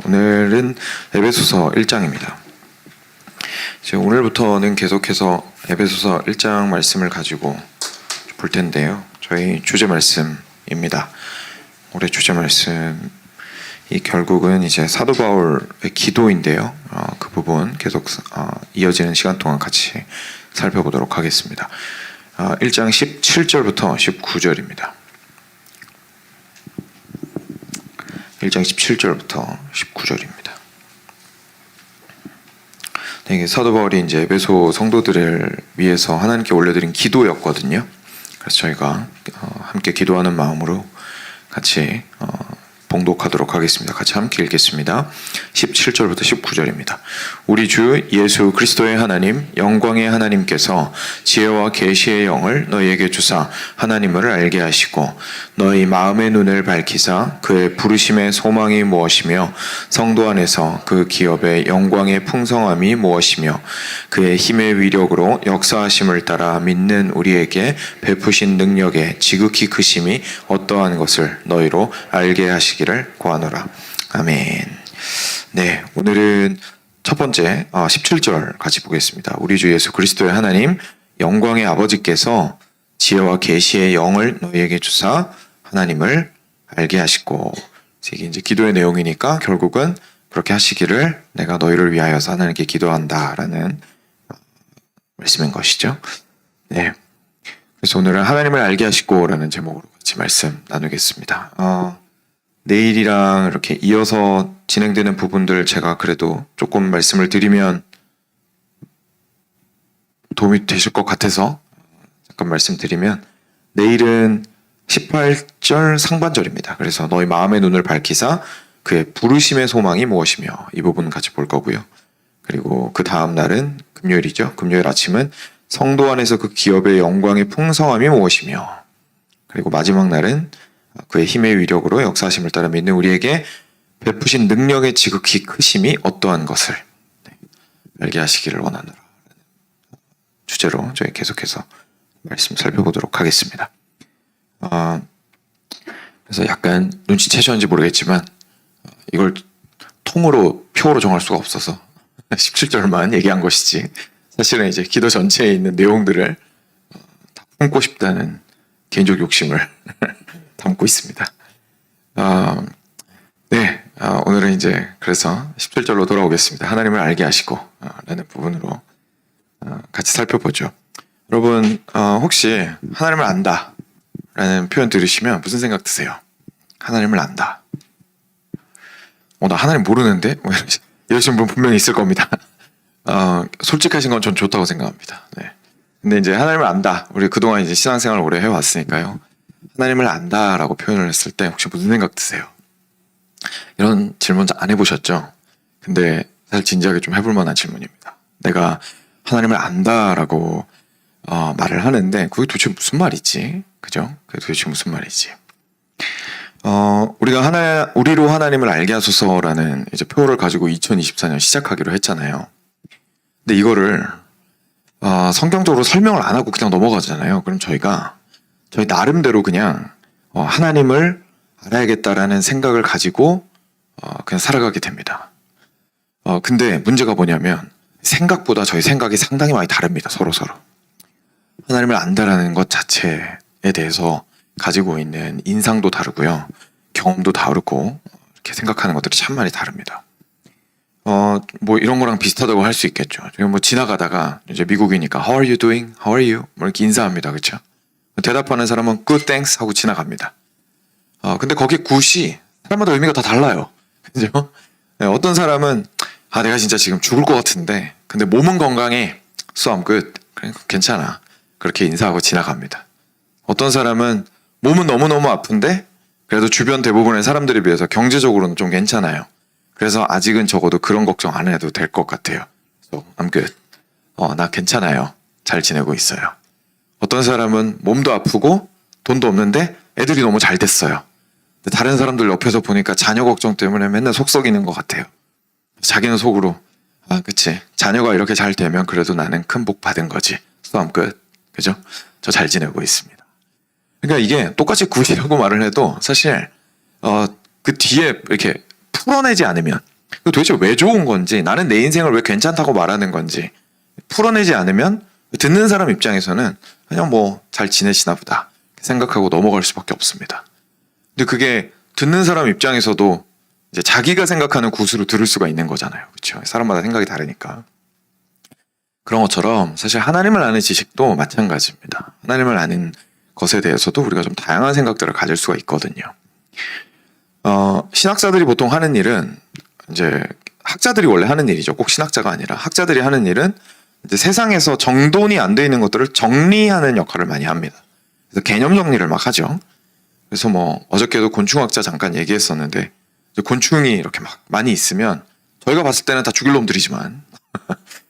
오늘은 에베소서 1장입니다. 오늘부터는 계속해서 에베소서 1장 말씀을 가지고 볼 텐데요. 저희 주제 말씀입니다. 올해 주제 말씀이 결국은 이제 사도 바울의 기도인데요. 그 부분 계속 이어지는 시간 동안 같이 살펴보도록 하겠습니다. 1장 17절부터 19절입니다. 1장 17절부터 19절입니다. 이게 사도 바울이 이제 에베소 성도들을 위해서 하나님께 올려드린 기도였거든요. 그래서 저희가 함께 기도하는 마음으로 같이 봉독하도록 하겠습니다. 같이 함께 읽겠습니다. 17절부터 19절입니다. 우리 주 예수 그리스도의 하나님, 영광의 하나님께서 지혜와 계시의 영을 너희에게 주사 하나님을 알게 하시고 너희 마음의 눈을 밝히사 그의 부르심의 소망이 무엇이며 성도 안에서 그 기업의 영광의 풍성함이 무엇이며 그의 힘의 위력으로 역사하심을 따라 믿는 우리에게 베푸신 능력의 지극히 크심이 어떠한 것을 너희로 알게 하시기를 구하노라. 아멘. 네, 오늘은 첫 번째 17절 같이 보겠습니다. 우리 주 예수 그리스도의 하나님, 영광의 아버지께서 지혜와 계시의 영을 너희에게 주사 하나님을 알게 하시고, 이게 이제 기도의 내용이니까 결국은 그렇게 하시기를 내가 너희를 위하여서 하나님께 기도한다라는 말씀인 것이죠. 네. 그래서 오늘은 하나님을 알게 하시고라는 제목으로 같이 말씀 나누겠습니다. 내일이랑 이렇게 이어서 진행되는 부분들 제가 그래도 조금 말씀을 드리면 도움이 되실 것 같아서 잠깐 말씀드리면, 내일은 18절 상반절입니다. 그래서 너희 마음의 눈을 밝히사 그의 부르심의 소망이 무엇이며, 이 부분 같이 볼 거고요. 그리고 그 다음 날은 금요일이죠. 금요일 아침은 성도 안에서 그 기업의 영광의 풍성함이 무엇이며, 그리고 마지막 날은 그의 힘의 위력으로 역사하심을 따라 믿는 우리에게 베푸신 능력의 지극히 크심이 어떠한 것을 알게 하시기를 원하노라 주제로 저희 계속해서 말씀 살펴보도록 하겠습니다. 그래서 약간 눈치채셨는지 모르겠지만 이걸 통으로 표로 정할 수가 없어서 17절만 얘기한 것이지, 사실은 이제 기도 전체에 있는 내용들을 다 품고 싶다는 개인적 욕심을 담고 있습니다. 네, 오늘은 이제 그래서 17절로 돌아오겠습니다. 하나님을 알게 하시고 라는 부분으로 같이 살펴보죠. 여러분, 혹시 하나님을 안다 라는 표현 들으시면 무슨 생각 드세요? 하나님을 안다. 나 하나님 모르는데? 이러신 분 분명히 있을 겁니다. 솔직하신 건 전 좋다고 생각합니다. 네. 근데 이제 하나님을 안다. 우리 그동안 이제 신앙생활을 오래 해왔으니까요. 하나님을 안다라고 표현을 했을 때 혹시 무슨 생각 드세요? 이런 질문 안 해보셨죠? 근데 사실 진지하게 좀 해볼 만한 질문입니다. 내가 하나님을 안다라고 말을 하는데 그게 도대체 무슨 말이지? 그죠? 그게 도대체 무슨 말이지? 우리가 우리로 하나님을 알게 하소서라는 이제 표어를 가지고 2024년 시작하기로 했잖아요. 근데 이거를 성경적으로 설명을 안 하고 그냥 넘어가잖아요. 그럼 저희 나름대로 그냥 하나님을 알아야겠다라는 생각을 가지고 그냥 살아가게 됩니다. 근데 문제가 뭐냐면 생각보다 저희 생각이 상당히 많이 다릅니다. 서로. 하나님을 안다라는 것 자체에 대해서 가지고 있는 인상도 다르고요. 경험도 다르고 이렇게 생각하는 것들이 참 많이 다릅니다. 뭐 이런 거랑 비슷하다고 할 수 있겠죠. 뭐 지나가다가 이제 미국이니까 How are you doing? How are you? 뭐 이렇게 인사합니다. 그렇죠? 대답하는 사람은 Good, thanks 하고 지나갑니다. 근데 거기 굿이 사람마다 의미가 다 달라요. 그죠? 네, 어떤 사람은 내가 진짜 지금 죽을 것 같은데 근데 몸은 건강해. So I'm good. 그러니까 괜찮아. 그렇게 인사하고 지나갑니다. 어떤 사람은 몸은 너무너무 아픈데 그래도 주변 대부분의 사람들에 비해서 경제적으로는 좀 괜찮아요. 그래서 아직은 적어도 그런 걱정 안 해도 될 것 같아요. So I'm good. 나 괜찮아요. 잘 지내고 있어요. 어떤 사람은 몸도 아프고 돈도 없는데 애들이 너무 잘 됐어요. 근데 다른 사람들 옆에서 보니까 자녀 걱정 때문에 맨날 속 썩이는 것 같아요. 자기는 속으로 그치, 자녀가 이렇게 잘 되면 그래도 나는 큰 복 받은 거지. So I'm good. 그죠? 저 잘 지내고 있습니다. 그러니까 이게 똑같이 굿이라고 말을 해도 사실 그 뒤에 이렇게 풀어내지 않으면, 도대체 왜 좋은 건지, 나는 내 인생을 왜 괜찮다고 말하는 건지 풀어내지 않으면 듣는 사람 입장에서는 그냥 뭐 잘 지내시나 보다 생각하고 넘어갈 수밖에 없습니다. 근데 그게 듣는 사람 입장에서도 이제 자기가 생각하는 구수로 들을 수가 있는 거잖아요. 그렇죠? 사람마다 생각이 다르니까. 그런 것처럼 사실 하나님을 아는 지식도 마찬가지입니다. 하나님을 아는 것에 대해서도 우리가 좀 다양한 생각들을 가질 수가 있거든요. 신학자들이 보통 하는 일은, 이제 학자들이 원래 하는 일이죠. 꼭 신학자가 아니라 학자들이 하는 일은 이제 세상에서 정돈이 안 돼 있는 것들을 정리하는 역할을 많이 합니다. 그래서 개념 정리를 막 하죠. 그래서 뭐 어저께도 곤충학자 잠깐 얘기했었는데, 곤충이 이렇게 막 많이 있으면 저희가 봤을 때는 다 죽일 놈들이지만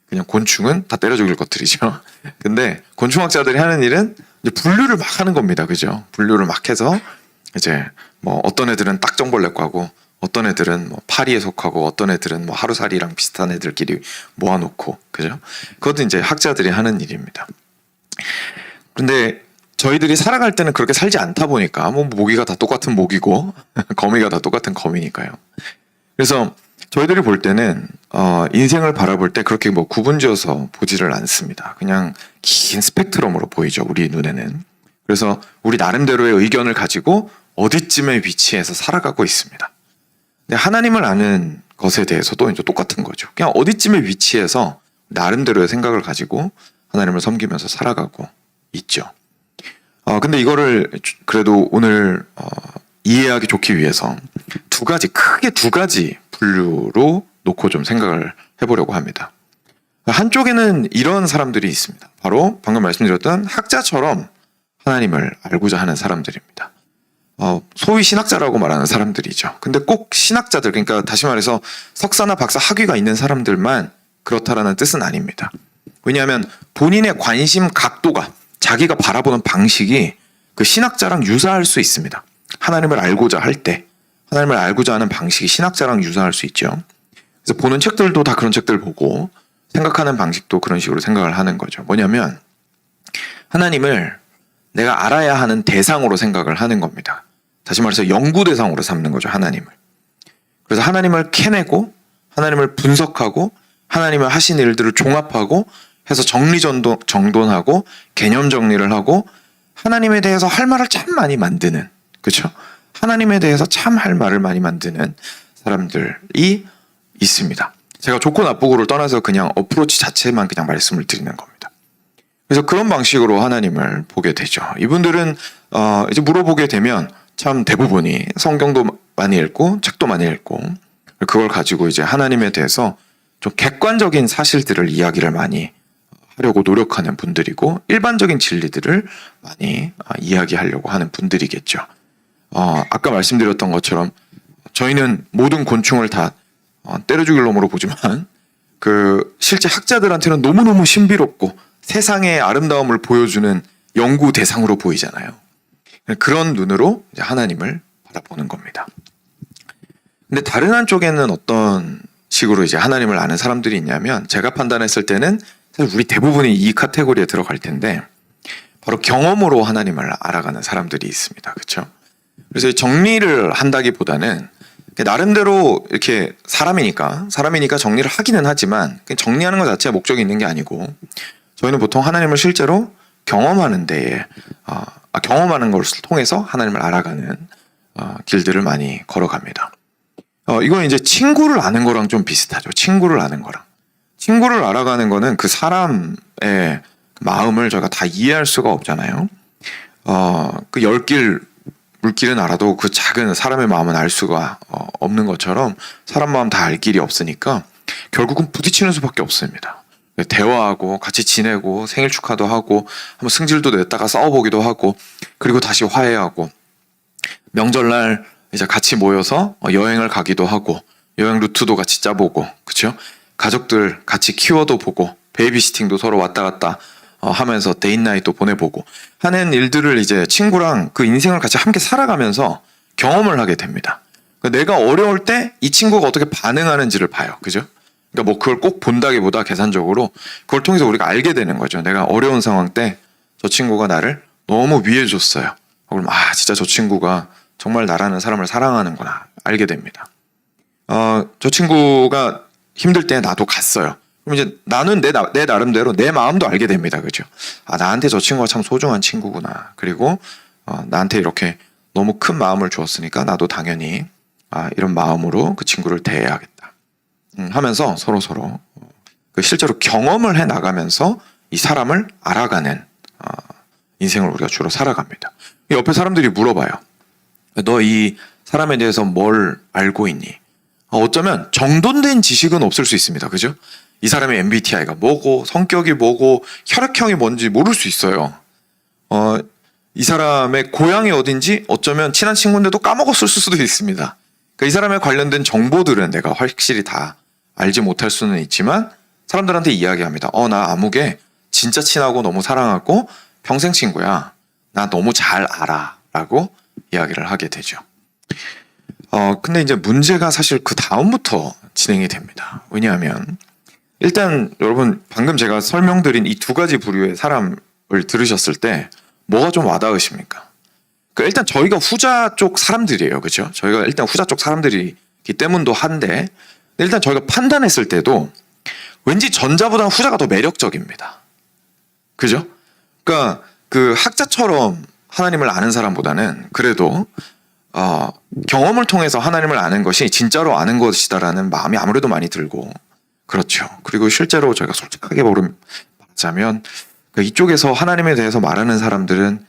그냥 곤충은 다 때려 죽일 것들이죠. 근데 곤충학자들이 하는 일은 이제 분류를 막 하는 겁니다. 그죠? 분류를 막 해서 이제 뭐 어떤 애들은 딱정벌레과고, 어떤 애들은 뭐 파리에 속하고, 어떤 애들은 뭐 하루살이랑 비슷한 애들끼리 모아놓고, 그죠? 그것도 이제 학자들이 하는 일입니다. 근데 저희들이 살아갈 때는 그렇게 살지 않다 보니까 뭐 모기가 다 똑같은 모기고 거미가 다 똑같은 거미니까요. 그래서 저희들이 볼 때는 인생을 바라볼 때 그렇게 뭐 구분지어서 보지를 않습니다. 그냥 긴 스펙트럼으로 보이죠, 우리 눈에는. 그래서 우리 나름대로의 의견을 가지고 어디쯤에 위치해서 살아가고 있습니다. 근데 하나님을 아는 것에 대해서도 이제 똑같은 거죠. 그냥 어디쯤에 위치해서 나름대로의 생각을 가지고 하나님을 섬기면서 살아가고 있죠. 근데 이거를 그래도 오늘 이해하기 좋기 위해서 크게 두 가지 분류로 놓고 좀 생각을 해보려고 합니다. 한쪽에는 이런 사람들이 있습니다. 바로 방금 말씀드렸던 학자처럼 하나님을 알고자 하는 사람들입니다. 소위 신학자라고 말하는 사람들이죠. 근데 꼭 신학자들, 그러니까 다시 말해서 석사나 박사 학위가 있는 사람들만 그렇다라는 뜻은 아닙니다. 왜냐하면 본인의 관심 각도가, 자기가 바라보는 방식이 그 신학자랑 유사할 수 있습니다. 하나님을 알고자 할 때, 하나님을 알고자 하는 방식이 신학자랑 유사할 수 있죠. 그래서 보는 책들도 다 그런 책들 보고, 생각하는 방식도 그런 식으로 생각을 하는 거죠. 뭐냐면 하나님을 내가 알아야 하는 대상으로 생각을 하는 겁니다. 다시 말해서 연구 대상으로 삼는 거죠, 하나님을. 그래서 하나님을 캐내고, 하나님을 분석하고, 하나님의 하신 일들을 종합하고 해서 정돈하고 개념 정리를 하고 하나님에 대해서 할 말을 참 많이 만드는, 그렇죠? 하나님에 대해서 참 할 말을 많이 만드는 사람들이 있습니다. 제가 좋고 나쁘고를 떠나서 그냥 어프로치 자체만 그냥 말씀을 드리는 겁니다. 그래서 그런 방식으로 하나님을 보게 되죠. 이분들은 이제 물어보게 되면 참 대부분이 성경도 많이 읽고 책도 많이 읽고, 그걸 가지고 이제 하나님에 대해서 좀 객관적인 사실들을 이야기를 많이 하려고 노력하는 분들이고, 일반적인 진리들을 많이 이야기하려고 하는 분들이겠죠. 아까 말씀드렸던 것처럼 저희는 모든 곤충을 다 때려 죽일 놈으로 보지만 실제 학자들한테는 너무너무 신비롭고 세상의 아름다움을 보여주는 연구 대상으로 보이잖아요. 그런 눈으로 이제 하나님을 바라보는 겁니다. 근데 다른 한쪽에는 어떤 식으로 이제 하나님을 아는 사람들이 있냐면, 제가 판단했을 때는 사실 우리 대부분이 이 카테고리에 들어갈 텐데, 바로 경험으로 하나님을 알아가는 사람들이 있습니다. 그렇죠? 그래서 정리를 한다기보다는 나름대로 이렇게 사람이니까 정리를 하기는 하지만 정리하는 것 자체가 목적이 있는 게 아니고, 저희는 보통 하나님을 실제로 경험하는 데에 경험하는 것을 통해서 하나님을 알아가는 길들을 많이 걸어갑니다. 이건 이제 친구를 아는 거랑 좀 비슷하죠. 친구를 아는 거랑. 친구를 알아가는 거는 그 사람의 마음을 저희가 다 이해할 수가 없잖아요. 그 10길 물길은 알아도 그 작은 사람의 마음은 알 수가 없는 것처럼, 사람 마음 다 알 길이 없으니까 결국은 부딪히는 수밖에 없습니다. 대화하고 같이 지내고 생일 축하도 하고 한번 승질도 냈다가 싸워보기도 하고, 그리고 다시 화해하고, 명절날 이제 같이 모여서 여행을 가기도 하고, 여행 루트도 같이 짜보고, 그렇죠? 가족들 같이 키워도 보고, 베이비시팅도 서로 왔다 갔다 하면서 데이트나잇도 보내보고 하는 일들을 이제 친구랑 그 인생을 같이 함께 살아가면서 경험을 하게 됩니다. 그러니까 내가 어려울 때 이 친구가 어떻게 반응하는지를 봐요. 그죠? 그러니까 뭐 그걸 꼭 본다기보다 계산적으로 그걸 통해서 우리가 알게 되는 거죠. 내가 어려운 상황 때 저 친구가 나를 너무 위해줬어요. 그럼 진짜 저 친구가 정말 나라는 사람을 사랑하는구나 알게 됩니다. 저 친구가 힘들 때 나도 갔어요. 그럼 이제 나는 내 나름대로 내 마음도 알게 됩니다. 그죠? 아, 나한테 저 친구가 참 소중한 친구구나. 그리고 나한테 이렇게 너무 큰 마음을 주었으니까 나도 당연히 이런 마음으로 그 친구를 대해야겠다. 하면서 서로 그 실제로 경험을 해 나가면서 이 사람을 알아가는 인생을 우리가 주로 살아갑니다. 옆에 사람들이 물어봐요. 너 이 사람에 대해서 뭘 알고 있니? 어쩌면 정돈된 지식은 없을 수 있습니다. 그죠? 이 사람의 MBTI가 뭐고 성격이 뭐고 혈액형이 뭔지 모를 수 있어요. 이 사람의 고향이 어딘지 어쩌면 친한 친구인데도 까먹었을 수도 있습니다. 그러니까 이 사람에 관련된 정보들은 내가 확실히 다 알지 못할 수는 있지만 사람들한테 이야기합니다. 나 아무개 진짜 친하고 너무 사랑하고 평생 친구야. 나 너무 잘 알아. 라고 이야기를 하게 되죠. 근데 이제 문제가 사실 그 다음부터 진행이 됩니다. 왜냐하면 일단 여러분 방금 제가 설명드린 이 두 가지 부류의 사람을 들으셨을 때 뭐가 좀 와닿으십니까? 일단 저희가 후자 쪽 사람들이에요. 그렇죠? 저희가 일단 후자 쪽 사람들이기 때문도 한데 일단 저희가 판단했을 때도 왠지 전자보다는 후자가 더 매력적입니다. 그죠? 그러니까 그 학자처럼 하나님을 아는 사람보다는 그래도 경험을 통해서 하나님을 아는 것이 진짜로 아는 것이다라는 마음이 아무래도 많이 들고 그렇죠. 그리고 실제로 저희가 솔직하게 말하자면 이쪽에서 하나님에 대해서 말하는 사람들은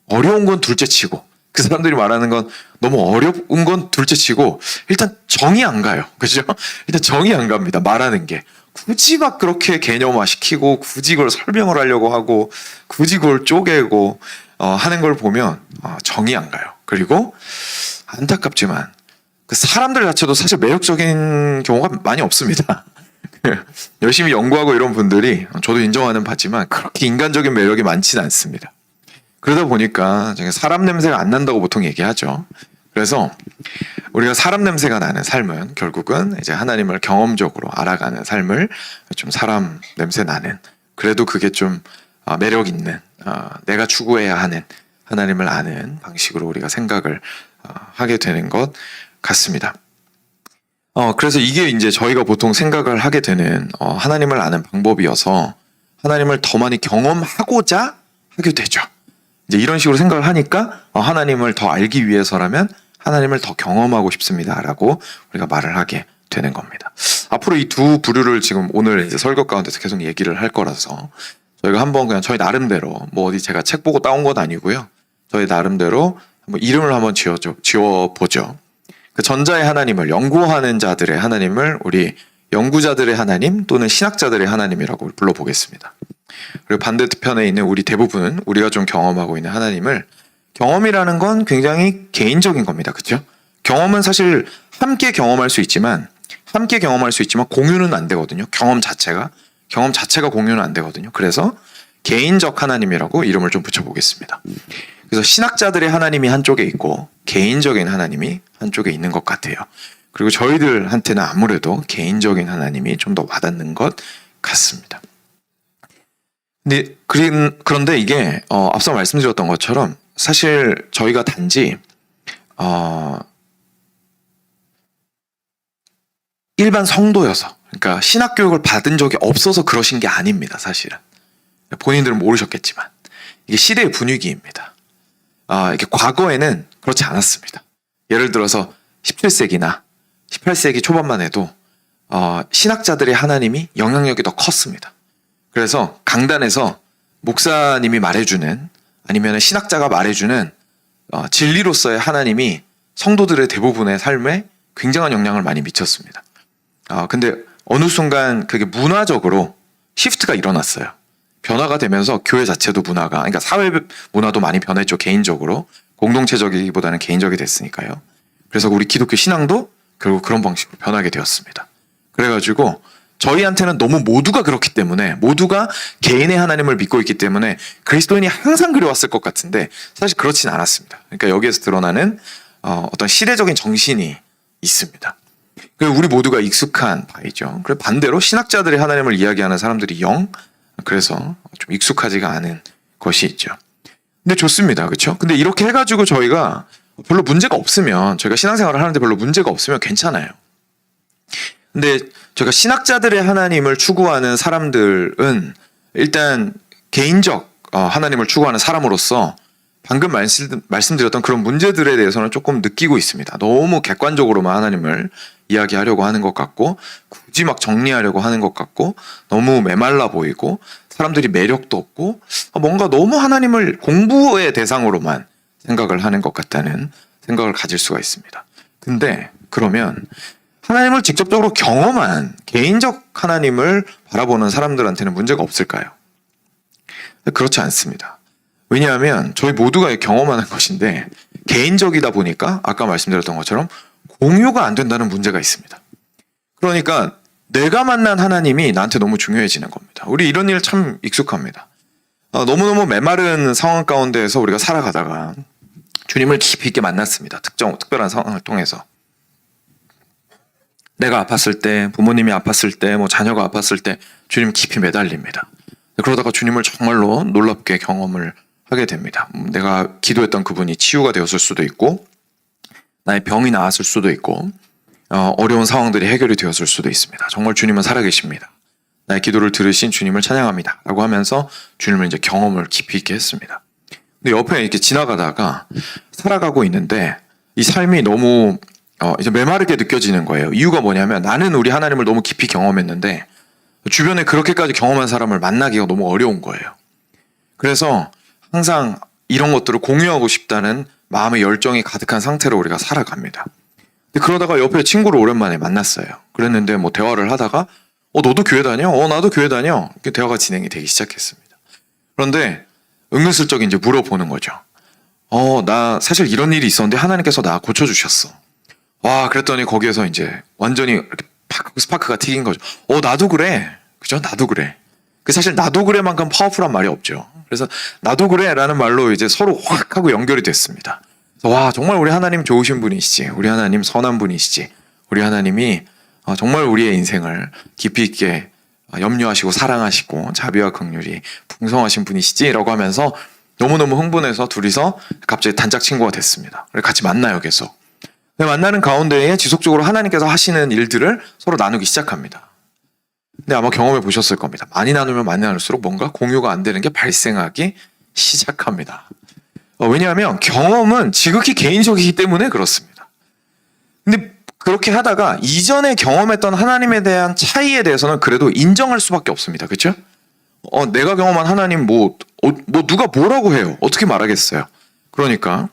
어려운 건 둘째치고 그 사람들이 말하는 건 너무 어려운 건 둘째치고 일단 정이 안 가요. 그죠? 일단 정이 안 갑니다. 말하는 게. 굳이 막 그렇게 개념화 시키고 굳이 그걸 설명을 하려고 하고 굳이 그걸 쪼개고 하는 걸 보면 정이 안 가요. 그리고 안타깝지만 그 사람들 자체도 사실 매력적인 경우가 많이 없습니다. 열심히 연구하고 이런 분들이 저도 인정하는 바지만 그렇게 인간적인 매력이 많지는 않습니다. 그러다 보니까 사람 냄새가 안 난다고 보통 얘기하죠. 그래서 우리가 사람 냄새가 나는 삶은 결국은 이제 하나님을 경험적으로 알아가는 삶을 좀 사람 냄새 나는 그래도 그게 좀 매력 있는 내가 추구해야 하는 하나님을 아는 방식으로 우리가 생각을 하게 되는 것 같습니다. 그래서 이게 이제 저희가 보통 생각을 하게 되는 하나님을 아는 방법이어서 하나님을 더 많이 경험하고자 하게 되죠. 이제 이런 식으로 생각을 하니까 하나님을 더 알기 위해서라면 하나님을 더 경험하고 싶습니다라고 우리가 말을 하게 되는 겁니다. 앞으로 이 두 부류를 지금 오늘 이제 설교 가운데서 계속 얘기를 할 거라서 저희가 한번 그냥 저희 나름대로 뭐 어디 제가 책 보고 따온 건 아니고요. 저희 나름대로 한번 이름을 한번 지어보죠. 그 전자의 하나님을 연구하는 자들의 하나님을 우리 연구자들의 하나님 또는 신학자들의 하나님이라고 불러보겠습니다. 그리고 반대편에 있는 우리 대부분은 우리가 좀 경험하고 있는 하나님을 경험이라는 건 굉장히 개인적인 겁니다. 그렇죠? 경험은 사실 함께 경험할 수 있지만 공유는 안 되거든요. 경험 자체가 공유는 안 되거든요. 그래서 개인적 하나님이라고 이름을 좀 붙여보겠습니다. 그래서 신학자들의 하나님이 한쪽에 있고 개인적인 하나님이 한쪽에 있는 것 같아요. 그리고 저희들한테는 아무래도 개인적인 하나님이 좀 더 와닿는 것 같습니다. 그런데 이게 앞서 말씀드렸던 것처럼 사실 저희가 단지 일반 성도여서 그러니까 신학 교육을 받은 적이 없어서 그러신 게 아닙니다. 사실은 본인들은 모르셨겠지만 이게 시대의 분위기입니다. 이게 과거에는 그렇지 않았습니다. 예를 들어서 17세기나 18세기 초반만 해도 신학자들의 하나님이 영향력이 더 컸습니다. 그래서 강단에서 목사님이 말해주는 아니면 신학자가 말해주는 진리로서의 하나님이 성도들의 대부분의 삶에 굉장한 영향을 많이 미쳤습니다. 근데 어느 순간 그게 문화적으로 시프트가 일어났어요. 변화가 되면서 교회 자체도 그러니까 사회 문화도 많이 변했죠. 개인적으로. 공동체적이기보다는 개인적이 됐으니까요. 그래서 우리 기독교 신앙도 결국 그런 방식으로 변하게 되었습니다. 그래가지고 저희한테는 너무 모두가 그렇기 때문에 모두가 개인의 하나님을 믿고 있기 때문에 그리스도인이 항상 그래왔을 것 같은데 사실 그렇진 않았습니다. 그러니까 여기에서 드러나는 어떤 시대적인 정신이 있습니다. 우리 모두가 익숙한 바이죠. 그리고 반대로 신학자들의 하나님을 이야기하는 사람들이 그래서 좀 익숙하지가 않은 것이 있죠. 근데 좋습니다. 그렇죠? 근데 이렇게 해가지고 저희가 별로 문제가 없으면 저희가 신앙생활을 하는데 별로 문제가 없으면 괜찮아요. 근데 제가 신학자들의 하나님을 추구하는 사람들은 일단 개인적 하나님을 추구하는 사람으로서 방금 말씀드렸던 그런 문제들에 대해서는 조금 느끼고 있습니다. 너무 객관적으로만 하나님을 이야기하려고 하는 것 같고, 굳이 막 정리하려고 하는 것 같고, 너무 메말라 보이고, 사람들이 매력도 없고, 뭔가 너무 하나님을 공부의 대상으로만 생각을 하는 것 같다는 생각을 가질 수가 있습니다. 근데 그러면 하나님을 직접적으로 경험한 개인적 하나님을 바라보는 사람들한테는 문제가 없을까요? 그렇지 않습니다. 왜냐하면 저희 모두가 경험하는 것인데 개인적이다 보니까 아까 말씀드렸던 것처럼 공유가 안 된다는 문제가 있습니다. 그러니까 내가 만난 하나님이 나한테 너무 중요해지는 겁니다. 우리 이런 일 참 익숙합니다. 너무너무 메마른 상황 가운데에서 우리가 살아가다가 주님을 깊이 있게 만났습니다. 특별한 상황을 통해서. 내가 아팠을 때, 부모님이 아팠을 때, 자녀가 아팠을 때 주님 깊이 매달립니다. 그러다가 주님을 정말로 놀랍게 경험을 하게 됩니다. 내가 기도했던 그분이 치유가 되었을 수도 있고, 나의 병이 나았을 수도 있고, 어려운 상황들이 해결이 되었을 수도 있습니다. 정말 주님은 살아계십니다. 나의 기도를 들으신 주님을 찬양합니다. 라고 하면서 주님을 이제 경험을 깊이 있게 했습니다. 근데 옆에 이렇게 지나가다가 살아가고 있는데 이 삶이 너무 이제 메마르게 느껴지는 거예요. 이유가 뭐냐면 나는 우리 하나님을 너무 깊이 경험했는데 주변에 그렇게까지 경험한 사람을 만나기가 너무 어려운 거예요. 그래서 항상 이런 것들을 공유하고 싶다는 마음의 열정이 가득한 상태로 우리가 살아갑니다. 근데 그러다가 옆에 친구를 오랜만에 만났어요. 그랬는데 대화를 하다가 너도 교회 다녀? 나도 교회 다녀. 이렇게 대화가 진행이 되기 시작했습니다. 그런데 은근슬쩍 이제 물어보는 거죠. 나 사실 이런 일이 있었는데 하나님께서 나 고쳐주셨어. 와, 그랬더니 거기에서 이제 완전히 이렇게 팍 스파크가 튀긴 거죠. 나도 그래. 그죠? 나도 그래. 사실 나도 그래만큼 파워풀한 말이 없죠. 그래서 나도 그래 라는 말로 이제 서로 확 하고 연결이 됐습니다. 그래서 와, 정말 우리 하나님 좋으신 분이시지. 우리 하나님 선한 분이시지. 우리 하나님이 정말 우리의 인생을 깊이 있게 염려하시고 사랑하시고 자비와 긍휼이 풍성하신 분이시지 라고 하면서 너무너무 흥분해서 둘이서 갑자기 단짝 친구가 됐습니다. 그래서 같이 만나요, 계속. 만나는 가운데에 지속적으로 하나님께서 하시는 일들을 서로 나누기 시작합니다. 근데 아마 경험해 보셨을 겁니다. 많이 나누면 많이 나눌수록 뭔가 공유가 안 되는 게 발생하기 시작합니다. 왜냐하면 경험은 지극히 개인적이기 때문에 그렇습니다. 근데 그렇게 하다가 이전에 경험했던 하나님에 대한 차이에 대해서는 그래도 인정할 수밖에 없습니다. 그렇죠? 내가 경험한 하나님 누가 뭐라고 해요? 어떻게 말하겠어요? 그러니까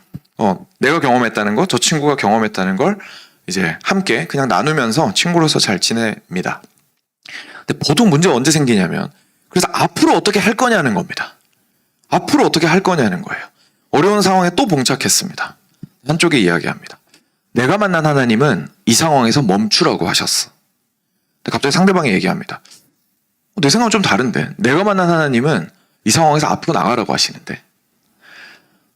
내가 경험했다는 거, 저 친구가 경험했다는 걸 이제 함께 그냥 나누면서 친구로서 잘 지냅니다. 근데 보통 문제가 언제 생기냐면 그래서 앞으로 어떻게 할 거냐는 겁니다. 앞으로 어떻게 할 거냐는 거예요. 어려운 상황에 또 봉착했습니다. 한쪽에 이야기합니다. 내가 만난 하나님은 이 상황에서 멈추라고 하셨어. 근데 갑자기 상대방이 얘기합니다. 내 생각은 좀 다른데 내가 만난 하나님은 이 상황에서 앞으로 나가라고 하시는데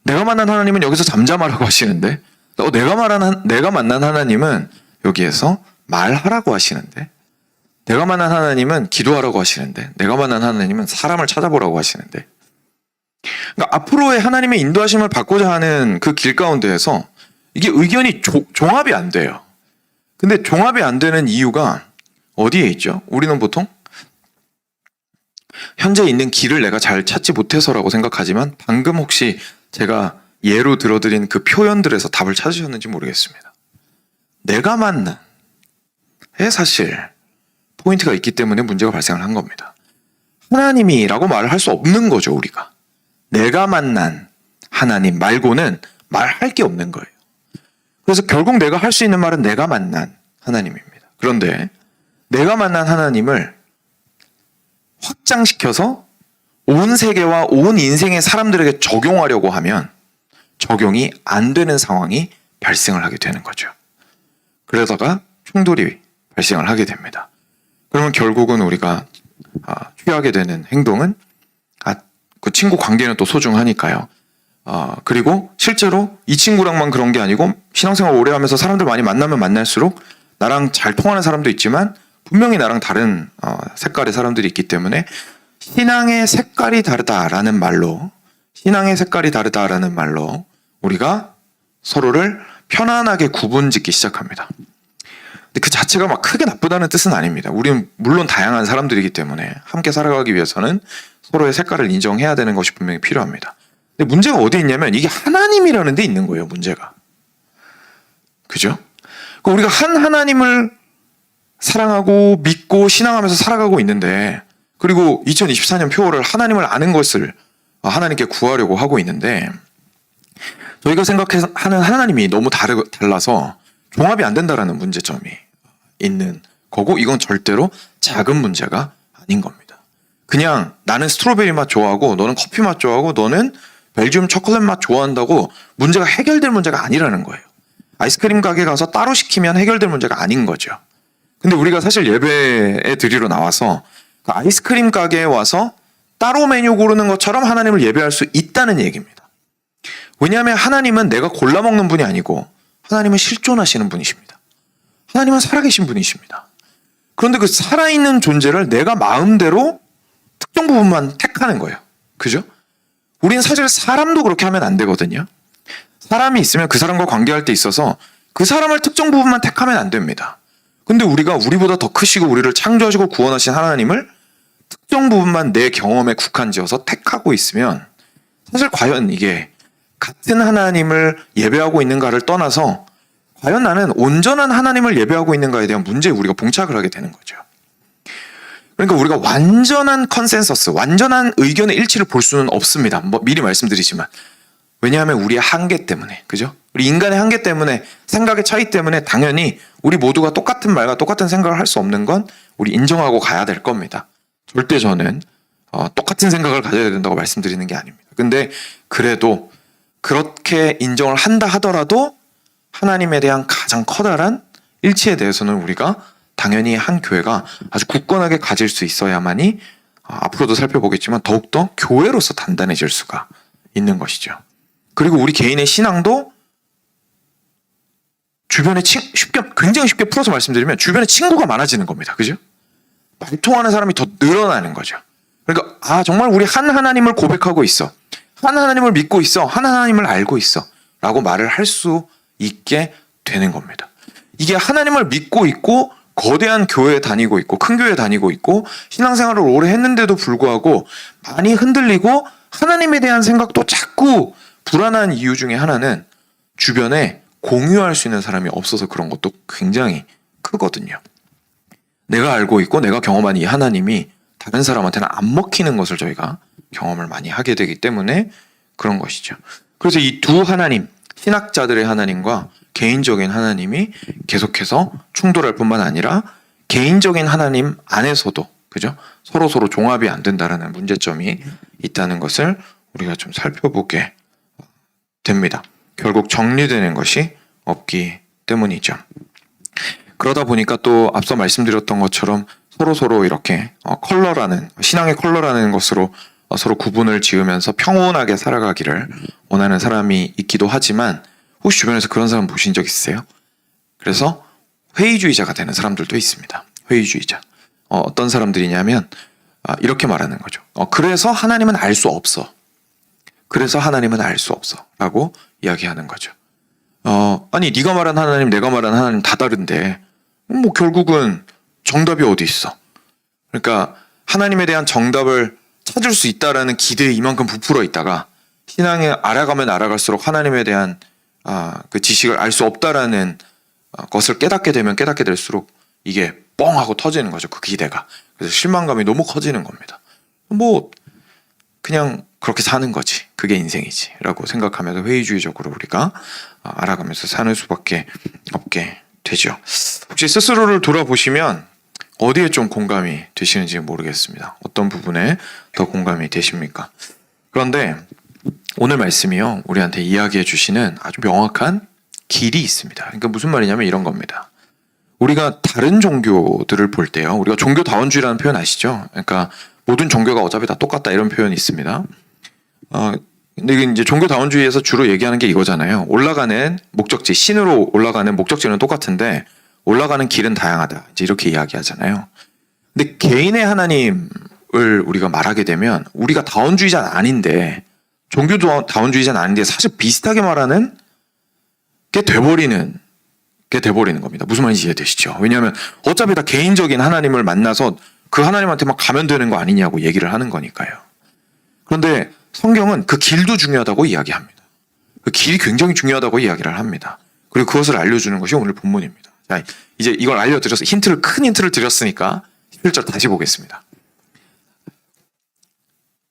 내가 만난 하나님은 여기서 잠잠하라고 하시는데 내가 만난 하나님은 여기에서 말하라고 하시는데 내가 만난 하나님은 기도하라고 하시는데 내가 만난 하나님은 사람을 찾아보라고 하시는데 그러니까 앞으로의 하나님의 인도하심을 받고자 하는 그 길 가운데에서 이게 의견이 종합이 안 돼요. 근데 종합이 안 되는 이유가 어디에 있죠? 우리는 보통 현재 있는 길을 내가 잘 찾지 못해서라고 생각하지만 방금 혹시 제가 예로 들어드린 그 표현들에서 답을 찾으셨는지 모르겠습니다. 내가 만난 사실 포인트가 있기 때문에 문제가 발생을 한 겁니다. 하나님이라고 말을 할 수 없는 거죠, 우리가. 내가 만난 하나님 말고는 말할 게 없는 거예요. 그래서 결국 내가 할 수 있는 말은 내가 만난 하나님입니다. 그런데 내가 만난 하나님을 확장시켜서 온 세계와 온 인생의 사람들에게 적용하려고 하면 적용이 안 되는 상황이 발생을 하게 되는 거죠. 그러다가 충돌이 발생을 하게 됩니다. 그러면 결국은 우리가 취하게 되는 행동은 그 친구 관계는 또 소중하니까요. 그리고 실제로 이 친구랑만 그런 게 아니고 신앙생활 오래 하면서 사람들 많이 만나면 만날수록 나랑 잘 통하는 사람도 있지만 분명히 나랑 다른 색깔의 사람들이 있기 때문에 신앙의 색깔이 다르다라는 말로 우리가 서로를 편안하게 구분짓기 시작합니다. 근데 그 자체가 막 크게 나쁘다는 뜻은 아닙니다. 우리는 물론 다양한 사람들이기 때문에 함께 살아가기 위해서는 서로의 색깔을 인정해야 되는 것이 분명히 필요합니다. 근데 문제가 어디 있냐면 이게 하나님이라는 데 있는 거예요, 문제가. 그죠? 그러니까 우리가 한 하나님을 사랑하고 믿고 신앙하면서 살아가고 있는데, 그리고 2024년 표어를 하나님을 아는 것을 하나님께 구하려고 하고 있는데, 저희가 생각하는 하나님이 너무 달라서 종합이 안 된다라는 문제점이 있는 거고, 이건 절대로 작은 문제가 아닌 겁니다. 그냥 나는 스트로베리 맛 좋아하고 너는 커피 맛 좋아하고 너는 벨기움 초콜릿 맛 좋아한다고 문제가 해결될 문제가 아니라는 거예요. 아이스크림 가게 가서 따로 시키면 해결될 문제가 아닌 거죠. 근데 우리가 사실 예배에 드리러 나와서 그 아이스크림 가게에 와서 따로 메뉴 고르는 것처럼 하나님을 예배할 수 있다는 얘기입니다. 왜냐하면 하나님은 내가 골라 먹는 분이 아니고 하나님은 실존하시는 분이십니다. 하나님은 살아계신 분이십니다. 그런데 그 살아있는 존재를 내가 마음대로 특정 부분만 택하는 거예요. 그죠? 우리는 사실 사람도 그렇게 하면 안 되거든요. 사람이 있으면 그 사람과 관계할 때 있어서 그 사람을 특정 부분만 택하면 안 됩니다. 근데 우리가 우리보다 더 크시고 우리를 창조하시고 구원하신 하나님을 특정 부분만 내 경험에 국한지어서 택하고 있으면 사실 과연 이게 같은 하나님을 예배하고 있는가를 떠나서 과연 나는 온전한 하나님을 예배하고 있는가에 대한 문제에 우리가 봉착을 하게 되는 거죠. 그러니까 우리가 완전한 컨센서스, 완전한 의견의 일치를 볼 수는 없습니다. 미리 말씀드리지만. 왜냐하면 우리의 한계 때문에, 그죠? 우리 인간의 한계 때문에, 생각의 차이 때문에 당연히 우리 모두가 똑같은 말과 똑같은 생각을 할 수 없는 건 우리 인정하고 가야 될 겁니다. 절대 저는 똑같은 생각을 가져야 된다고 말씀드리는 게 아닙니다. 근데 그래도 그렇게 인정을 한다 하더라도 하나님에 대한 가장 커다란 일치에 대해서는 우리가 당연히 한 교회가 아주 굳건하게 가질 수 있어야만이 앞으로도 살펴보겠지만 더욱더 교회로서 단단해질 수가 있는 것이죠. 그리고 우리 개인의 신앙도 주변에 굉장히 쉽게 풀어서 말씀드리면 주변에 친구가 많아지는 겁니다. 그죠? 말통하는 사람이 더 늘어나는 거죠. 그러니까 정말 우리 한 하나님을 고백하고 있어. 한 하나님을 믿고 있어. 한 하나님을 알고 있어. 라고 말을 할 수 있게 되는 겁니다. 이게 하나님을 믿고 있고 거대한 교회에 다니고 있고 큰 교회에 다니고 있고 신앙생활을 오래 했는데도 불구하고 많이 흔들리고 하나님에 대한 생각도 자꾸 불안한 이유 중에 하나는 주변에 공유할 수 있는 사람이 없어서 그런 것도 굉장히 크거든요. 내가 알고 있고 내가 경험한 이 하나님이 다른 사람한테는 안 먹히는 것을 저희가 경험을 많이 하게 되기 때문에 그런 것이죠. 그래서 이 두 하나님, 신학자들의 하나님과 개인적인 하나님이 계속해서 충돌할 뿐만 아니라 개인적인 하나님 안에서도, 그죠? 서로 종합이 안 된다라는 문제점이 있다는 것을 우리가 좀 살펴보게 됩니다. 결국 정리되는 것이 없기 때문이죠. 그러다 보니까 또 앞서 말씀드렸던 것처럼 서로 이렇게 신앙의 컬러라는 것으로 서로 구분을 지으면서 평온하게 살아가기를 원하는 사람이 있기도 하지만 혹시 주변에서 그런 사람 보신 적 있으세요? 그래서 회의주의자가 되는 사람들도 있습니다. 회의주의자. 어떤 사람들이냐면 이렇게 말하는 거죠. 그래서 하나님은 알 수 없어. 그래서 하나님은 알 수 없어. 라고 이야기하는 거죠. 아니 네가 말한 하나님 내가 말한 하나님 다 다른데 뭐 결국은 정답이 어디 있어. 그러니까 하나님에 대한 정답을 찾을 수 있다라는 기대에 이만큼 부풀어 있다가 신앙에 알아가면 알아갈수록 하나님에 대한 그 지식을 알 수 없다라는 것을 깨닫게 되면 깨닫게 될수록 이게 뻥 하고 터지는 거죠. 그 기대가. 그래서 실망감이 너무 커지는 겁니다. 뭐 그냥 그렇게 사는 거지. 그게 인생이지. 라고 생각하면서 회의주의적으로 우리가 알아가면서 사는 수밖에 없게 되죠. 혹시 스스로를 돌아보시면 어디에 좀 공감이 되시는지 모르겠습니다. 어떤 부분에 더 공감이 되십니까? 그런데 오늘 말씀이요, 우리한테 이야기해 주시는 아주 명확한 길이 있습니다. 그러니까 무슨 말이냐면 이런 겁니다. 우리가 다른 종교들을 볼 때요, 우리가 종교다원주의라는 표현 아시죠? 그러니까 모든 종교가 어차피 다 똑같다 이런 표현이 있습니다. 근데 이게 이제 종교다원주의에서 주로 얘기하는 게 이거잖아요. 올라가는 목적지, 신으로 올라가는 목적지는 똑같은데 올라가는 길은 다양하다. 이제 이렇게 이야기하잖아요. 근데 개인의 하나님을 우리가 말하게 되면 우리가 다원주의자는 아닌데, 종교도 다원주의자는 아닌데 사실 비슷하게 말하는 게 돼버리는 돼버리는 겁니다. 무슨 말인지 이해되시죠? 왜냐하면 어차피 다 개인적인 하나님을 만나서 그 하나님한테만 가면 되는 거 아니냐고 얘기를 하는 거니까요. 그런데 성경은 그 길도 중요하다고 이야기합니다. 그 길이 굉장히 중요하다고 이야기를 합니다. 그리고 그것을 알려주는 것이 오늘 본문입니다. 자, 이제 이걸 알려드려서 큰 힌트를 드렸으니까 17절 다시 보겠습니다.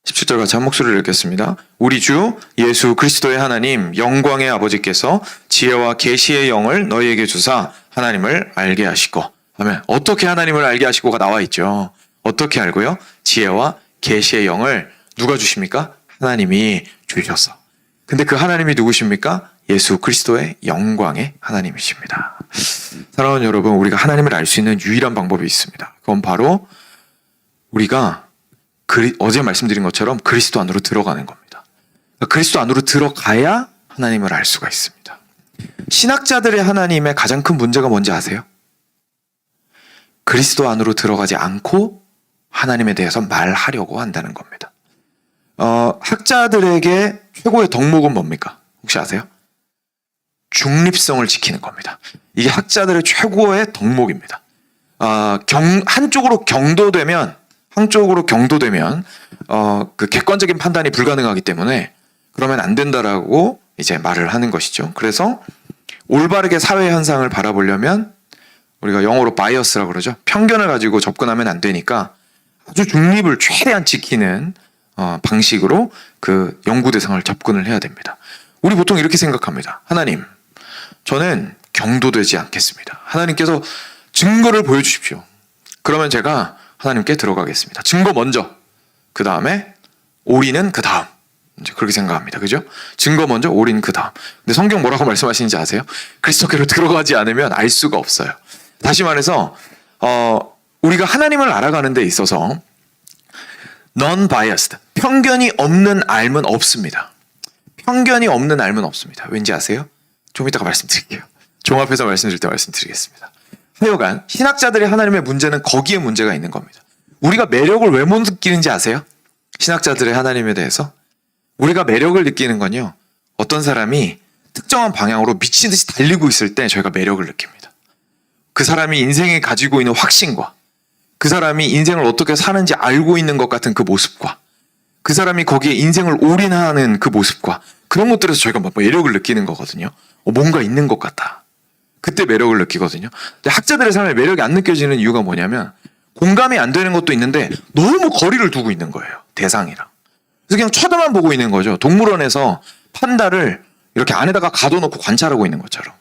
17절 같이 한 목소리를 읽겠습니다. 우리 주 예수 그리스도의 하나님 영광의 아버지께서 지혜와 계시의 영을 너희에게 주사 하나님을 알게 하시고 하면 어떻게 하나님을 알게 하시고가 나와 있죠. 어떻게 알고요? 지혜와 계시의 영을 누가 주십니까? 하나님이 주셨어. 근데 그 하나님이 누구십니까? 예수 그리스도의 영광의 하나님이십니다. 사랑하는 여러분, 우리가 하나님을 알 수 있는 유일한 방법이 있습니다. 그건 바로 우리가 어제 말씀드린 것처럼 그리스도 안으로 들어가는 겁니다. 그리스도 안으로 들어가야 하나님을 알 수가 있습니다. 신학자들의 하나님의 가장 큰 문제가 뭔지 아세요? 그리스도 안으로 들어가지 않고 하나님에 대해서 말하려고 한다는 겁니다. 학자들에게 최고의 덕목은 뭡니까? 혹시 아세요? 중립성을 지키는 겁니다. 이게 학자들의 최고의 덕목입니다. 한쪽으로 경도되면 그 객관적인 판단이 불가능하기 때문에 그러면 안 된다라고 이제 말을 하는 것이죠. 그래서 올바르게 사회 현상을 바라보려면 우리가 영어로 바이어스라고 그러죠. 편견을 가지고 접근하면 안 되니까 아주 중립을 최대한 지키는 방식으로 그 연구 대상을 접근을 해야 됩니다. 우리 보통 이렇게 생각합니다. 하나님, 저는 경도되지 않겠습니다. 하나님께서 증거를 보여주십시오. 그러면 제가 하나님께 들어가겠습니다. 증거 먼저, 그 다음에 올인은 그 다음. 이제 그렇게 생각합니다. 그죠? 증거 먼저, 올인 그 다음. 근데 성경 뭐라고 말씀하시는지 아세요? 그리스도께로 들어가지 않으면 알 수가 없어요. 다시 말해서 우리가 하나님을 알아가는 데 있어서 non-biased, 편견이 없는 알면 없습니다. 편견이 없는 알면 없습니다. 왠지 아세요? 좀 이따가 말씀드릴게요. 종합해서 말씀드릴 때 말씀드리겠습니다. 하여간 신학자들의 하나님의 문제는 거기에 문제가 있는 겁니다. 우리가 매력을 왜 못 느끼는지 아세요? 신학자들의 하나님에 대해서 우리가 매력을 느끼는 건요, 어떤 사람이 특정한 방향으로 미친 듯이 달리고 있을 때 저희가 매력을 느낍니다. 그 사람이 인생에 가지고 있는 확신과 그 사람이 인생을 어떻게 사는지 알고 있는 것 같은 그 모습과 그 사람이 거기에 인생을 올인하는 그 모습과 그런 것들에서 저희가 매력을 느끼는 거거든요. 뭔가 있는 것 같다. 그때 매력을 느끼거든요. 근데 학자들의 삶에 매력이 안 느껴지는 이유가 뭐냐면 공감이 안 되는 것도 있는데 너무 거리를 두고 있는 거예요. 대상이랑. 그래서 그냥 쳐다만 보고 있는 거죠. 동물원에서 판다를 이렇게 안에다가 가둬놓고 관찰하고 있는 것처럼.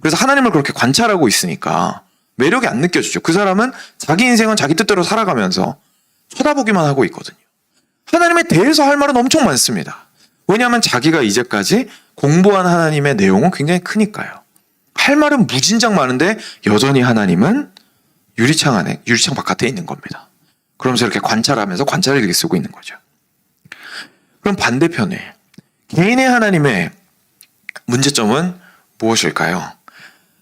그래서 하나님을 그렇게 관찰하고 있으니까 매력이 안 느껴지죠. 그 사람은 자기 인생은 자기 뜻대로 살아가면서 쳐다보기만 하고 있거든요. 하나님에 대해서 할 말은 엄청 많습니다. 왜냐하면 자기가 이제까지 공부한 하나님의 내용은 굉장히 크니까요. 할 말은 무진장 많은데 여전히 하나님은 유리창 바깥에 있는 겁니다. 그러면서 이렇게 관찰하면서 관찰일기 쓰고 있는 거죠. 그럼 반대편에 개인의 하나님의 문제점은 무엇일까요?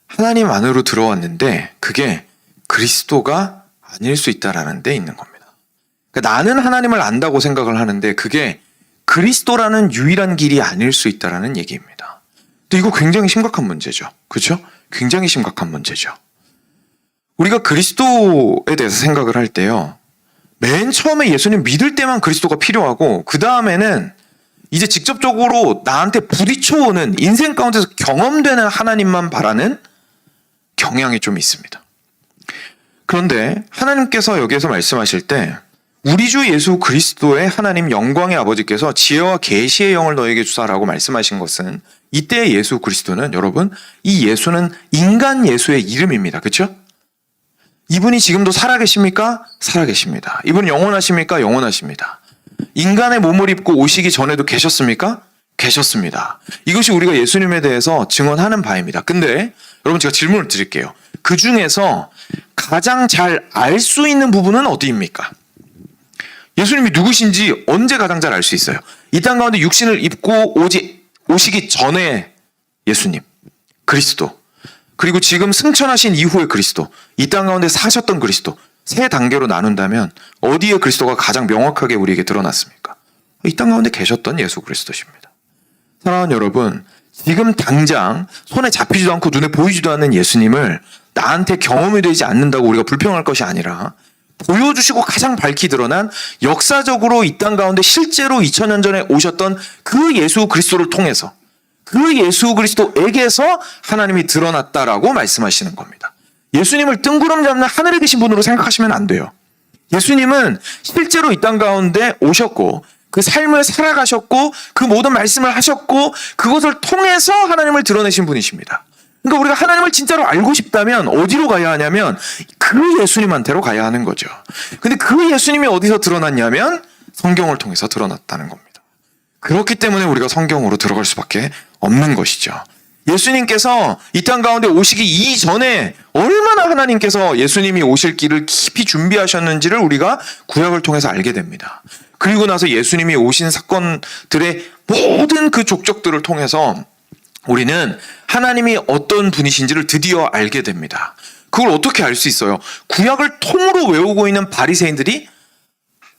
하나님 안으로 들어왔는데 그게 그리스도가 아닐 수 있다라는 데 있는 겁니다. 그러니까 나는 하나님을 안다고 생각을 하는데 그게 그리스도라는 유일한 길이 아닐 수 있다라는 얘기입니다. 근데 이거 굉장히 심각한 문제죠. 그렇죠? 굉장히 심각한 문제죠. 우리가 그리스도에 대해서 생각을 할 때요, 맨 처음에 예수님 믿을 때만 그리스도가 필요하고 그 다음에는 이제 직접적으로 나한테 부딪혀오는 인생 가운데서 경험되는 하나님만 바라는 경향이 좀 있습니다. 그런데 하나님께서 여기에서 말씀하실 때 우리 주 예수 그리스도의 하나님 영광의 아버지께서 지혜와 계시의 영을 너에게 주사라고 말씀하신 것은 이때의 예수 그리스도는, 여러분, 이 예수는 인간 예수의 이름입니다. 그렇죠? 이분이 지금도 살아계십니까? 살아계십니다. 이분은 영원하십니까? 영원하십니다. 인간의 몸을 입고 오시기 전에도 계셨습니까? 계셨습니다. 이것이 우리가 예수님에 대해서 증언하는 바입니다. 근데 여러분, 제가 질문을 드릴게요. 그 중에서 가장 잘 알 수 있는 부분은 어디입니까? 예수님이 누구신지 언제 가장 잘 알 수 있어요? 이 땅 가운데 육신을 입고 오시기 전에 예수님, 그리스도, 그리고 지금 승천하신 이후의 그리스도, 이 땅 가운데 사셨던 그리스도, 세 단계로 나눈다면 어디에 그리스도가 가장 명확하게 우리에게 드러났습니까? 이 땅 가운데 계셨던 예수 그리스도십니다. 사랑하는 여러분, 지금 당장 손에 잡히지도 않고 눈에 보이지도 않는 예수님을 나한테 경험이 되지 않는다고 우리가 불평할 것이 아니라 보여주시고 가장 밝히 드러난 역사적으로 이 땅 가운데 실제로 2000년 전에 오셨던 그 예수 그리스도를 통해서 그 예수 그리스도에게서 하나님이 드러났다라고 말씀하시는 겁니다. 예수님을 뜬구름 잡는 하늘에 계신 분으로 생각하시면 안 돼요. 예수님은 실제로 이 땅 가운데 오셨고 그 삶을 살아가셨고 그 모든 말씀을 하셨고 그것을 통해서 하나님을 드러내신 분이십니다. 그러니까 우리가 하나님을 진짜로 알고 싶다면 어디로 가야 하냐면 그 예수님한테로 가야 하는 거죠. 근데 그 예수님이 어디서 드러났냐면 성경을 통해서 드러났다는 겁니다. 그렇기 때문에 우리가 성경으로 들어갈 수밖에 없는 것이죠. 예수님께서 이 땅 가운데 오시기 이전에 얼마나 하나님께서 예수님이 오실 길을 깊이 준비하셨는지를 우리가 구약을 통해서 알게 됩니다. 그리고 나서 예수님이 오신 사건들의 모든 그 족적들을 통해서 우리는 하나님이 어떤 분이신지를 드디어 알게 됩니다. 그걸 어떻게 알 수 있어요? 구약을 통으로 외우고 있는 바리새인들이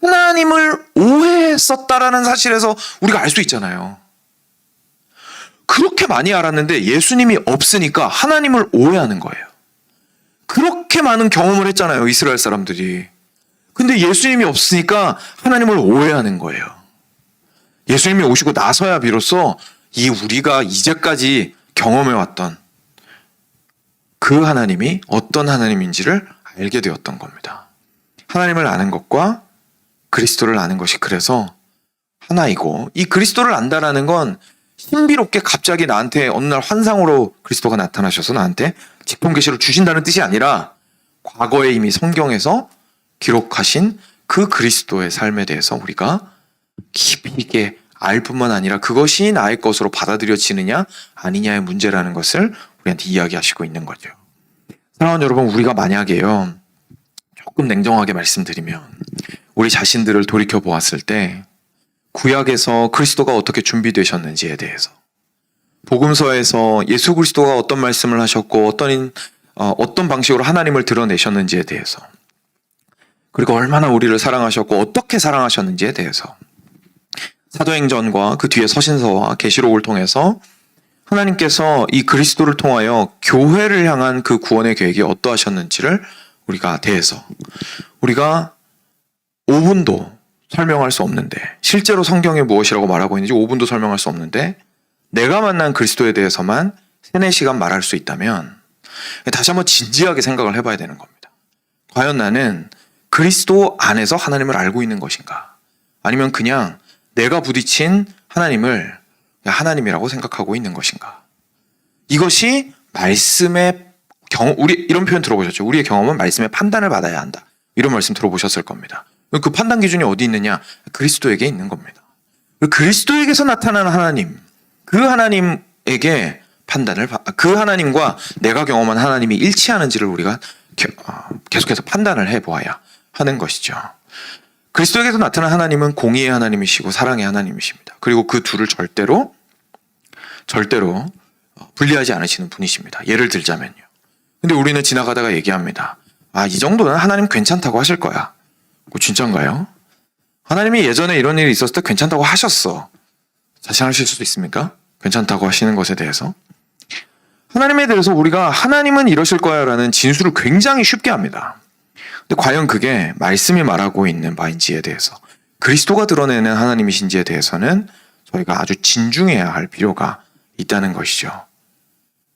하나님을 오해했었다라는 사실에서 우리가 알 수 있잖아요. 그렇게 많이 알았는데 예수님이 없으니까 하나님을 오해하는 거예요. 그렇게 많은 경험을 했잖아요, 이스라엘 사람들이. 근데 예수님이 없으니까 하나님을 오해하는 거예요. 예수님이 오시고 나서야 비로소 이 우리가 이제까지 경험해왔던 그 하나님이 어떤 하나님인지를 알게 되었던 겁니다. 하나님을 아는 것과 그리스도를 아는 것이 그래서 하나이고, 이 그리스도를 안다라는 건 신비롭게 갑자기 나한테 어느 날 환상으로 그리스도가 나타나셔서 나한테 직분계시를 주신다는 뜻이 아니라 과거에 이미 성경에서 기록하신 그 그리스도의 삶에 대해서 우리가 깊이 있게 알 뿐만 아니라 그것이 나의 것으로 받아들여지느냐 아니냐의 문제라는 것을 우리한테 이야기하시고 있는 거죠. 사랑하는 여러분, 우리가 만약에요, 조금 냉정하게 말씀드리면 우리 자신들을 돌이켜 보았을 때 구약에서 그리스도가 어떻게 준비되셨는지에 대해서, 복음서에서 예수 그리스도가 어떤 말씀을 하셨고 어떤 방식으로 하나님을 드러내셨는지에 대해서, 그리고 얼마나 우리를 사랑하셨고 어떻게 사랑하셨는지에 대해서 사도행전과 그 뒤에 서신서와 계시록을 통해서 하나님께서 이 그리스도를 통하여 교회를 향한 그 구원의 계획이 어떠하셨는지를 우리가 5분도 설명할 수 없는데, 실제로 성경에 무엇이라고 말하고 있는지 5분도 설명할 수 없는데 내가 만난 그리스도에 대해서만 3-4시간 말할 수 있다면 다시 한번 진지하게 생각을 해봐야 되는 겁니다. 과연 나는 그리스도 안에서 하나님을 알고 있는 것인가? 아니면 그냥 내가 부딪힌 하나님을 하나님이라고 생각하고 있는 것인가? 이것이 말씀의 우리 이런 표현 들어보셨죠? 우리의 경험은 말씀의 판단을 받아야 한다. 이런 말씀 들어보셨을 겁니다. 그 판단 기준이 어디 있느냐? 그리스도에게 있는 겁니다. 그리스도에게서 나타나는 하나님, 그 하나님에게 그 하나님과 내가 경험한 하나님이 일치하는지를 우리가 계속해서 판단을 해보아야 하는 것이죠. 그리스도에게서 나타난 하나님은 공의의 하나님이시고 사랑의 하나님이십니다. 그리고 그 둘을 절대로 분리하지 않으시는 분이십니다. 예를 들자면요. 근데 우리는 지나가다가 얘기합니다. 이 정도는 하나님 괜찮다고 하실 거야. 진짠가요? 하나님이 예전에 이런 일이 있었을 때 괜찮다고 하셨어. 자신하실 수도 있습니까? 괜찮다고 하시는 것에 대해서. 하나님에 대해서 우리가 하나님은 이러실 거야 라는 진술을 굉장히 쉽게 합니다. 근데 과연 그게 말씀이 말하고 있는 바인지에 대해서, 그리스도가 드러내는 하나님이신지에 대해서는 저희가 아주 진중해야 할 필요가 있다는 것이죠.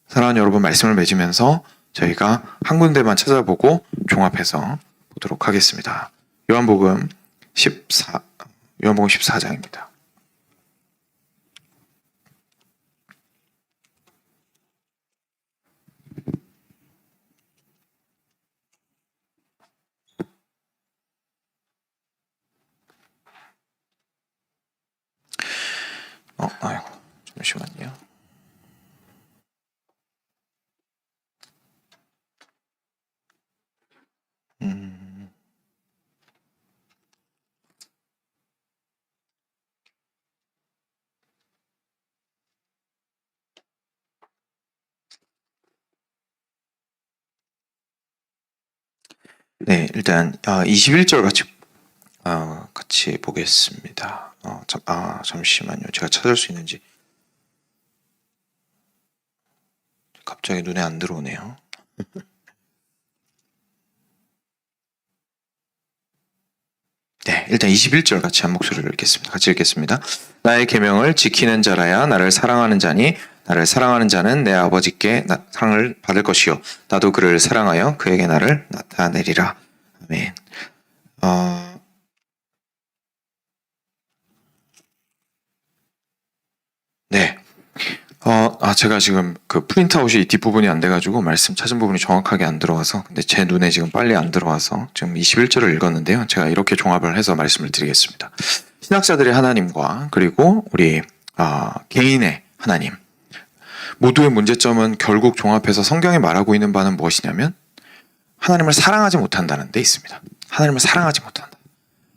사랑하는 여러분, 말씀을 맺으면서 저희가 한 군데만 찾아보고 종합해서 보도록 하겠습니다. 요한복음 14장입니다. 아이고, 잠시만요. 네, 일단 21절 같이 보겠습니다. 잠시만요. 제가 찾을 수 있는지. 갑자기 눈에 안 들어오네요. 네, 일단 21절 같이 한 목소리를 읽겠습니다. 같이 읽겠습니다. 나의 계명을 지키는 자라야 나를 사랑하는 자니 나를 사랑하는 자는 내 아버지께 상을 받을 것이요 나도 그를 사랑하여 그에게 나를 나타내리라. 아멘. 네. 제가 지금 그 프린트아웃이 뒷부분이 안 돼가지고 말씀 찾은 부분이 정확하게 안 들어와서, 근데 제 눈에 지금 빨리 안 들어와서 지금 21절을 읽었는데요. 제가 이렇게 종합을 해서 말씀을 드리겠습니다. 신학자들의 하나님과 그리고 우리 개인의 하나님 모두의 문제점은 결국 종합해서 성경이 말하고 있는 바는 무엇이냐면 하나님을 사랑하지 못한다는 데 있습니다. 하나님을 사랑하지 못한다.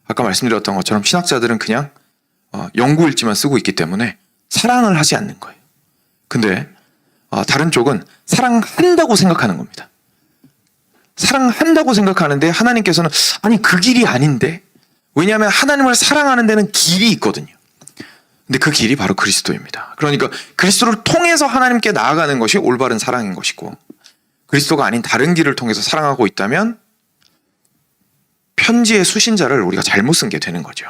아까 말씀드렸던 것처럼 신학자들은 그냥 연구일지만 쓰고 있기 때문에 사랑을 하지 않는 거예요. 근데 다른 쪽은 사랑한다고 생각하는 겁니다. 사랑한다고 생각하는데 하나님께서는 아니 그 길이 아닌데, 왜냐하면 하나님을 사랑하는 데는 길이 있거든요. 근데 그 길이 바로 그리스도입니다. 그러니까 그리스도를 통해서 하나님께 나아가는 것이 올바른 사랑인 것이고, 그리스도가 아닌 다른 길을 통해서 사랑하고 있다면 편지의 수신자를 우리가 잘못 쓴 게 되는 거죠.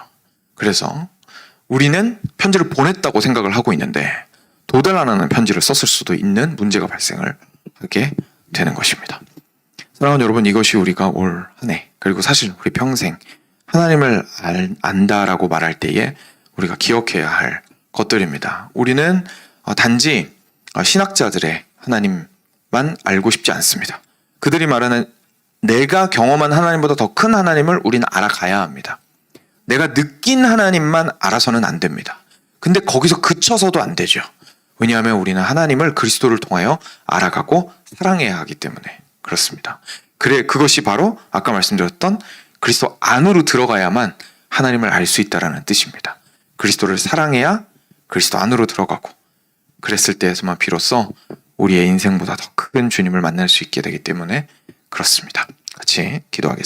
그래서 우리는 편지를 보냈다고 생각을 하고 있는데 도달 안 하는 편지를 썼을 수도 있는 문제가 발생을 하게 되는 것입니다. 사랑하는 여러분, 이것이 우리가 올 한 해 그리고 사실 우리 평생 하나님을 안다라고 말할 때에 우리가 기억해야 할 것들입니다. 우리는 단지 신학자들의 하나님만 알고 싶지 않습니다. 그들이 말하는 내가 경험한 하나님보다 더 큰 하나님을 우리는 알아가야 합니다. 내가 느낀 하나님만 알아서는 안 됩니다. 근데 거기서 그쳐서도 안 되죠. 왜냐하면 우리는 하나님을 그리스도를 통하여 알아가고 사랑해야 하기 때문에 그렇습니다. 그것이 바로 아까 말씀드렸던 그리스도 안으로 들어가야만 하나님을 알 수 있다는 뜻입니다. 그리스도를 사랑해야 그리스도 안으로 들어가고, 그랬을 때에서만 비로소 우리의 인생보다 더 큰 주님을 만날 수 있게 되기 때문에 그렇습니다. 같이 기도하겠습니다.